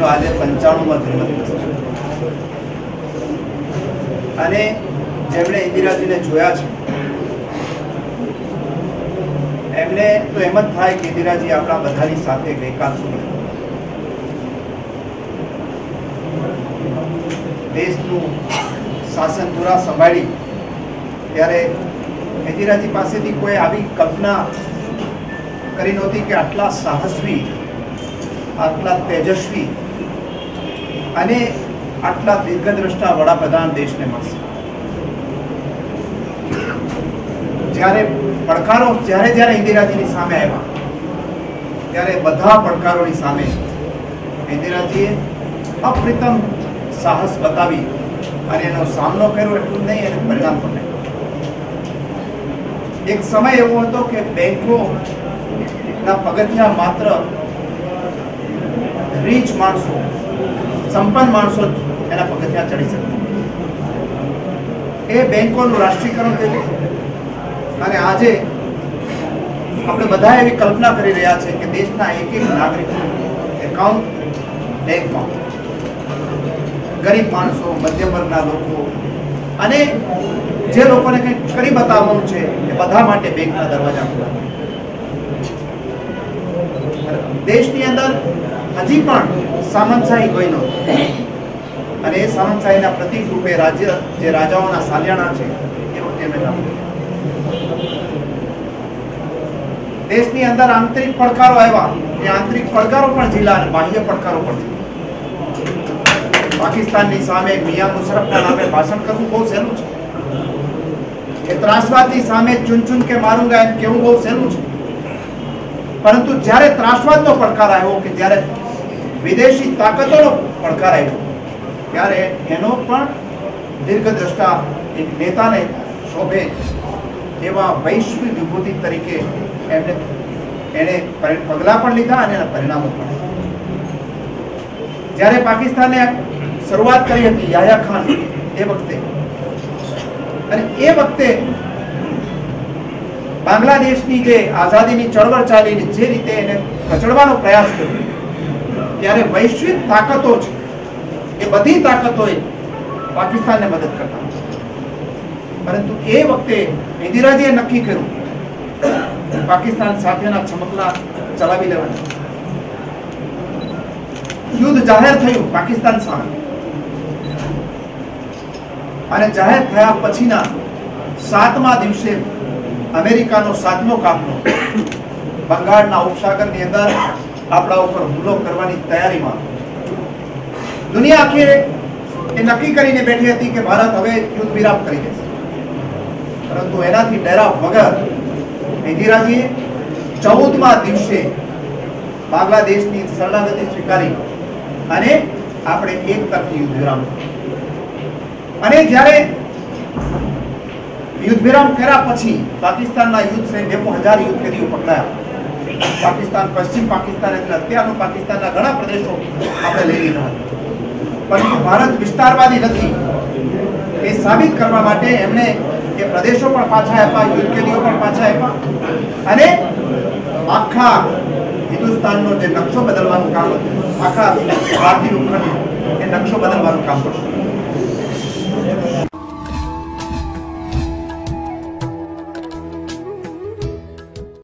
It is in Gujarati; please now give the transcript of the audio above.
જેમનો આજે 95મો જન્મદિવસ છે અને જેમણે ઇન્દિરાજીને જોયા છે એમને તો એમ જ થાય કે ઇન્દિરાજી આપણા બધાની સાથે ગઈકાલ સુધી દેશનું શાસન પૂરા સંભાળી ત્યારે ઇન્દિરાજી પાસેથી કોઈ આવી કલ્પના કરી નહોતી કે આટલા સાહસવી, આટલા તેજસ્વી અને આટલા દીર્ઘદ્રષ્ટા વડાપ્રધાન દેશને મળશે. જ્યારે જ્યારે ઇન્દિરાજીની સામે આવ્યા ત્યારે બધા પડકારોની સામે ઇન્દિરાજીએ અપ્રતિમ સાહસ બતાવી અને એનો સામનો કર્યો. એટલું નહીં, એને પરિણામ પણ નહીં. એક સમય એવો હતો કે બેંકો ના પગથિયા માત્ર રીચ માણસો, સંપન્ન માણસો એના પગથિયા ચડી શકે. એ બેંકોનું રાષ્ટ્રીયકરણ થયું અને આજે આપણે બધા એવી કલ્પના કરી રહ્યા છે કે દેશના એક નાગરિક એકાઉન્ટ બેંકમાં, ગરીબ માણસો, મધ્યમ વર્ગના લોકો અને જે લોકોને કંઈક કરી બતાવવાનું છે એ બધા માટે બેંકના દરવાજા ખુલ્લા. દેશની અંદર હજી પણ સામંતશાહી કોઈ નહોતી અને એ સામંતશાહીના પ્રતીક રૂપે રાજ્ય જે રાજાઓના સાલિયાણા છે એવો તેમને નામ. દેશની અંદર આંતરિક પડકારો આવ્યા. એ આંતરિક પડકારો પણ જિલ્લા અને બાહ્ય પડકારો પણ છે. પાકિસ્તાનની સામે મિયા મુશરફના નામે ભાષણ કરવું બહુ સહેલું છે. એ ત્રાસવાદની સામે ચૂન ચૂન કે મારુંગા એમ કેવું બહુ સહેલું છે. પરંતુ જ્યારે ત્રાસવાદનો પડકાર આવ્યો કે જ્યારે વિદેશી તાકાતોનો પડકાર આવ્યો ત્યારે એનો પણ દીર્ઘદ્રષ્ટા એક નેતાને શોભે એવા વૈશ્વિક વિભૂતિ તરીકે એણે પગલાં પણ લીધા અને એના પરિણામો પણ. જ્યારે પાકિસ્તાને શરૂઆત કરી હતી યાહ્યા ખાન એ વખતે, અને એ વખતે બાંગ્લાદેશની જે આઝાદીની ચળવળ ચાલી જે રીતે એને કચડવાનો પ્રયાસ કર્યો ત્યારે વૈશ્વિક તાકાતો છે એ બધી તાકાતોએ પાકિસ્તાનને મદદ કરતા. પરંતુ એ વખતે ઇન્દિરાજીએ નક્કી કર્યું પાકિસ્તાન સાથેના છમકલા ચલાવી લેવાના. યુદ્ધ જાહેર થયું પાકિસ્તાન સામે અને જાહેર થયા પછીના 7મા દિવસે અમેરિકાનો 7મો કાફલો બંગાળના ઉપસાગરની અંદર આપણા ઉપર હુમલો કરવાની તૈયારીમાં. દુનિયા આખી એ નક્કી કરીને બેઠી હતી કે ભારત હવે યુદ્ધ વિરામ કરી દેશે. પરંતુ એનાથી ડરા વગર ઇન્દિરાજીએ 14મા દિવસે બાંગ્લાદેશની શરણાગતિ સ્વીકારી અને આપણે એક તરફી યુદ્ધ વિરામ. અને જ્યારે યુદ્ધ વિરામ કર્યા પછી પાકિસ્તાનના યુદ્ધ સૈન્ય 1000 યુદ્ધ કેદીઓ પકડાયા. પાકિસ્તાન, પશ્ચિમ પાકિસ્તાન એટલે અત્યારનું પાકિસ્તાનના ઘણા પ્રદેશો આપણે લઈ લીધા હતા. પરંતુ ભારત વિસ્તારવાદી નથી એ સાબિત કરવા માટે એમણે એ પ્રદેશો પણ પાછા આપ્યા, યુદ્ધ કેદીઓ પણ પાછા આપ્યા અને આખા હિન્દુસ્તાનનો જે નકશો બદલવાનું કામ હતું, આખા ભારતીય ઉપખંડ એ નકશો બદલવાનું કામ કરશું.